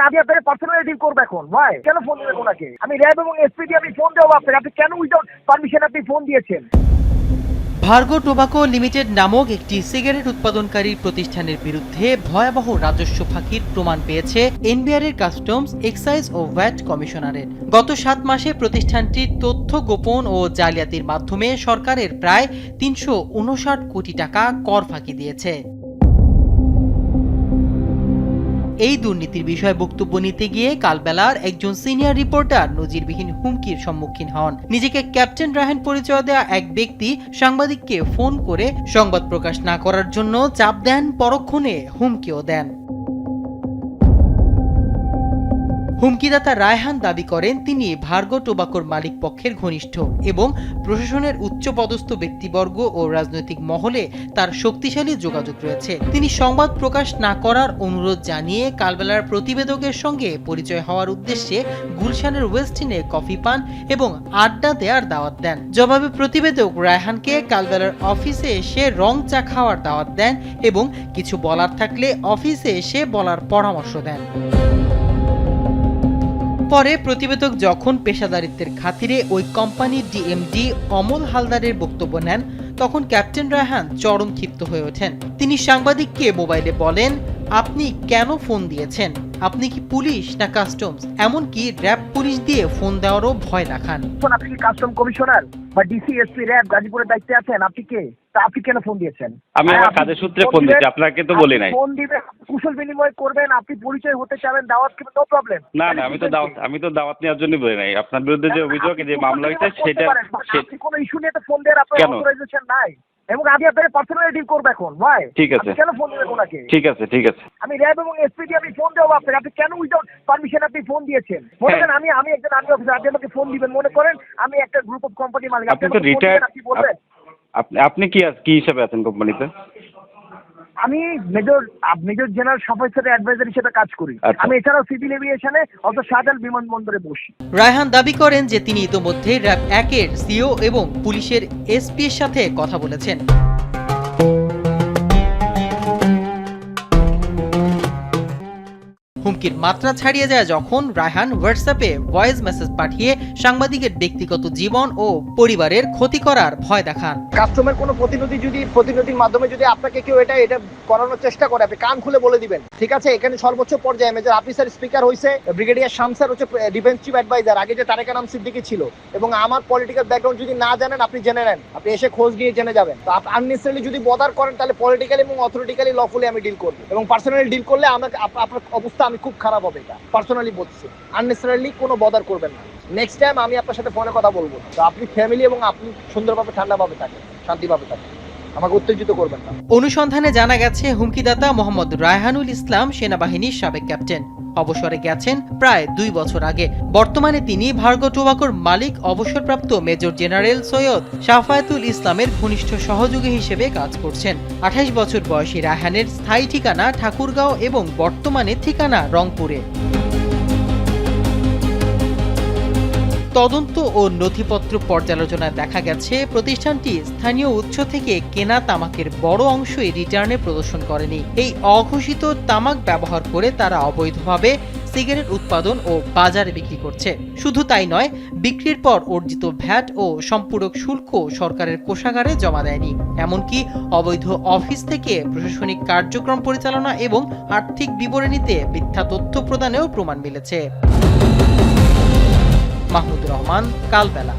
আমি আপনাকে personally deal করবো এখন। ভাই কেন ফোন দিবেন ওনাকে? আমি র্যাব এবং এসপি দিয়ে আমি ফোন দেবো আপনাকে, আপনি কেন উইদাউট পারমিশন আপনি ফোন দিয়েছেন? ভার্গো টোবাকো লিমিটেড নামক একটি সিগারেট উৎপাদনকারী প্রতিষ্ঠানের বিরুদ্ধে ভয়াবহ রাজস্ব ফাঁকির প্রমাণ পেয়েছে এনবিআরের কাস্টমস, এক্সাইজ ও ভ্যাট কমিশনারের। গত 7 মাসে প্রতিষ্ঠানটির তথ্য গোপন ও জালিয়াতির মাধ্যমে সরকারের প্রায় ৩৫৯ কোটি টাকা কর ফাঁকি দিয়েছে। এই দুর্নীতির বিষয়ে বক্তব্য নিতে গিয়ে কালবেলার একজন সিনিয়র রিপোর্টার নজিরবিহীন হুমকির সম্মুখীন হন। নিজেকে ক্যাপ্টেন রায়হান পরিচয় দেওয়া এক ব্যক্তি সাংবাদিককে ফোন করে সংবাদ প্রকাশ না করার জন্য চাপ দেন, পরক্ষণে হুমকিও দেন। হুমকিদাতা রায়হান দাবি করেন তিনি ভার্গো টোবাকোর মালিক পক্ষের ঘনিষ্ঠ এবং প্রশাসনের উচ্চপদস্থ ব্যক্তিবর্গ ও রাজনৈতিক মহলে তার শক্তিশালী যোগাযোগ রয়েছে। তিনি সংবাদ প্রকাশ না করার অনুরোধ জানিয়ে কালবেলার প্রতিবেদকের সঙ্গে পরিচয় হওয়ার উদ্দেশ্যে গুলশানের ওয়েস্টিনে কফি পান এবং আড্ডা দেওয়ার দাওয়াত দেন। জবাবে প্রতিবেদক রায়হানকে কালবেলার অফিসে এসে রং চা খাওয়ার দাওয়াত দেন এবং কিছু বলার থাকলে অফিসে এসে বলার পরামর্শ দেন। পরে প্রতিবেদক যখন পেশাদারিত্বের খাতিরে ওই কোম্পানির ডিএমডি অমল হালদারের বক্তব্য নেন, তখন ক্যাপ্টেন রায়হান চরম ক্ষিপ্ত হয়ে ওঠেন। তিনি সাংবাদিককে মোবাইলে বলেন, আপনি কেন ফোন দিয়েছেন? আপনি কি পুলিশ না কাস্টমস? এমনকি র্যাব পুলিশ দিয়ে ফোন দেওয়ারও ভয় দেখান। আপনি কি কাস্টম কমিশনার বা ডিসি, এসপি, র্যাব গাজীপুরের দায়িত্বে আছেন? আপনি কে? তা আপনি কেন ফোন দিয়েছেন? আমি আমার কাজের সূত্রে ফোন দিয়েছি, আপনাকে তো বলি নাই। ফোন দিবেন, কুশল বিনিময় করবেন, আপনি পরিচয় হতে চাবেন, দাওয়াত করবেন, নো প্রবলেম। না না, আমি তো দাওয়াত নেওয়ার জন্য বলি নাই। আপনার বিরুদ্ধে যে অভিযোগ, যে মামলা হয়েছে সেটা আপনি কোনো ইস্যু নিয়ে তো ফোন দেওয়ার আপনার অথরাইজেশন নাই, এবং আমি আপনাকে পার্সোনালি ডিল করবো এখন। ভাই ঠিক আছে, কেন ফোন দিবেন ওনাকে? ঠিক আছে, ঠিক আছে। আমি র্যাব এবং এসপি দিয়ে আমি ফোন দেবো আপনাকে, আপনি কেন উইদাউট পারমিশন আপনি ফোন দিয়েছেন? মনে করেন আমি একজন আর্মি অফিসার, আপনি আমাকে ফোন দিবেন, মনে করেন আমি একটা গ্রুপ অফ কোম্পানি মালিক, আপনি তো রিটায়ার্ড, আপনি কি হিসাবে আছেন কোম্পানিতে? আমি মেজর জেনারেল সাফাইসারের অ্যাডভাইজার হিসেবে কাজ করি। আমি এছাড়াও সিভিল এভিয়েশনে অত শাহজালাল বিমানবন্দরে বসি। রায়হান দাবি করেন যে তিনি ইতোমধ্যে র্যাব 1-এর সিও এবং পুলিশের এসপি এর সাথে কথা বলেছেন। হুমকির মাত্রা ছাড়িয়ে যায় যখন রায়হান হোয়াটসঅ্যাপে ভয়েস মেসেজ পাঠিয়ে সাংবাদিকের ব্যক্তিগত জীবন ও পরিবারের ক্ষতি করার ভয় দেখান। কাস্টমার কোনো প্রতিনিধির মাধ্যমে যদি আপনাকে কেউ এটা করানোর চেষ্টা করে, আপনি কান খুলে বলে দিবেন, ঠিক আছে? এখানে সর্বোচ্চ পর্যায়ে মেজর আফিসার স্পিকার হয়েছে, ব্রিগেডিয়ার শামসার হচ্ছে ডিফেন্স চিফ অ্যাডভাইজার, আগে যে তারেক আনাম সিদ্দিকী ছিল। এবং আমার পলিটিক্যাল ব্যাকগ্রাউন্ড যদি না জানেন, আপনি জেনে নেন, আপনি এসে খোঁজ নিয়ে জেনে যাবেন। তো আননেসেসারিলি যদি বদার করেন, তাহলে পলিটিক্যালি এবং অথরিটিক্যালি লফুলি আমি ডিল করবো, এবং পার্সোনালি ডিল করলে আমাকে আপনার অবস্থা খুব খারাপ হবে। এটা পার্সোনালি বলছি, আননেসেসারিলি কোনো বদার করবেন না। নেক্সট টাইম আমি আপনার সাথে ফোনে কথা বলবো, তো আপনি ফ্যামিলি এবং আপনি সুন্দরভাবে ঠান্ডাভাবে থাকেন, শান্তিভাবে থাকেন, আমাকে উত্তেজিত করবেন না। অনুসন্ধানে জানা গেছে হুমকিদাতা মোহাম্মদ রায়হানুল ইসলাম সেনাবাহিনীর সাবেক ক্যাপ্টেন। অবসরে গেছেন প্রায় 2 বছর আগে। বর্তমানে তিনি ভার্গো টোবাকোর মালিক অবসরপ্রাপ্ত মেজর জেনারেল সৈয়দ শাফায়েতুল ইসলামের ঘনিষ্ঠ সহযোগী হিসেবে কাজ করছেন। 28 বছর বয়সী রায়হানের স্থায়ী ঠিকানা ঠাকুরগাঁও এবং বর্তমানে ঠিকানা রংপুরে। তদন্ত ও নথিপত্র পর্যালোচনায় দেখা গেছে প্রতিষ্ঠানটি স্থানীয় উৎস থেকে কেনা তামাকের বড় অংশই রিটার্নে প্রদর্শন করেনি। এই অঘোষিত তামাক ব্যবহার করে তারা অবৈধভাবে সিগারেট উৎপাদন ও বাজারে বিক্রি করছে। শুধু তাই নয়, বিক্রির পর অর্জিত ভ্যাট ও সম্পূরক শুল্ক সরকারের কোষাগারে জমা দেয়নি। এমনকি অবৈধ অফিস থেকে প্রশাসনিক কার্যক্রম পরিচালনা এবং আর্থিক বিবরণীতে মিথ্যা তথ্য প্রদানেও প্রমাণ মিলেছে। মাহমুদুর রহমান, কালবেলা।